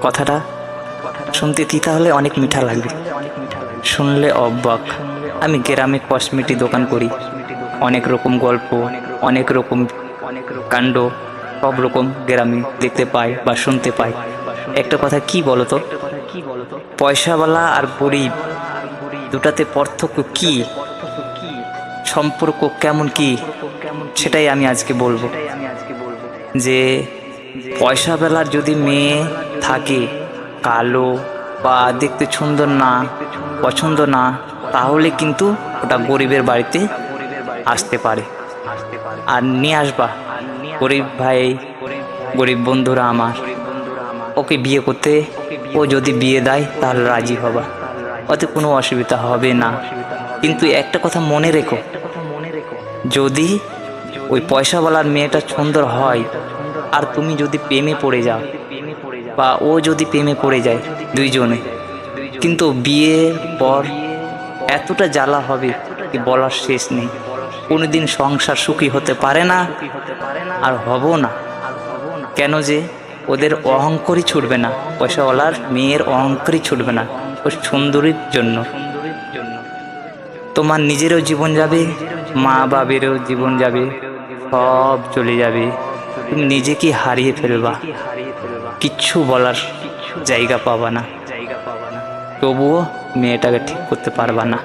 কথাটা শুনতে তিতা হলে অনেক মিঠা লাগবে, শুনলে অবাক। আমি গ্রামে কসমেটিক দোকান করি, অনেক রকম গল্প, অনেক রকম কাণ্ড, সব রকম গ্রামে দেখতে পাই বা শুনতে পাই। একটা কথা কি বলতো, পয়সাওয়ালা আর গরিব দুটাতে পার্থক্য কি, সম্পর্ক কেমন কি, সেটাই আমি আজকে বলবো। যে পয়সাওয়ালার যদি মেয়ে থাকে কালো বা দেখতে সুন্দর না, পছন্দ না, তাহলে কিন্তু ওটা গরিবের বাড়িতে আসতে পারে। আর নিয়ে আসবা গরিব ভাই, গরিব বন্ধুরা আমার, ওকে বিয়ে করতে, ও যদি বিয়ে দেয় তাহলে রাজি হবা, ওতে কোনো অসুবিধা হবে না। কিন্তু একটা কথা মনে রেখো, যদি ওই পয়সাওয়ালার মেয়েটা সুন্দর হয় আর তুমি যদি প্রেমে পড়ে যাও বা ও যদি প্রেমে পড়ে যায়, দুইজনে কিন্তু বিয়ের পর এতটা জ্বালা হবে কি বলার শেষ নেই। কোনোদিন সংসার সুখী হতে পারে না, আর হবো না। কেন যে ওদের অহংকারই ছুটবে না, পয়সাওয়ালার মেয়ের অহংকারই ছুটবে না, ওর সুন্দরীর জন্য। তোমার নিজেরও জীবন যাবে, মা বাবেরও জীবন যাবে, সব চলে যাবে, তুমি নিজেকে হারিয়ে ফেলবা, কিচ্ছু বলার জায়গা পাবা না, তবুও মেয়েটাকে ঠিক করতে পারবা না।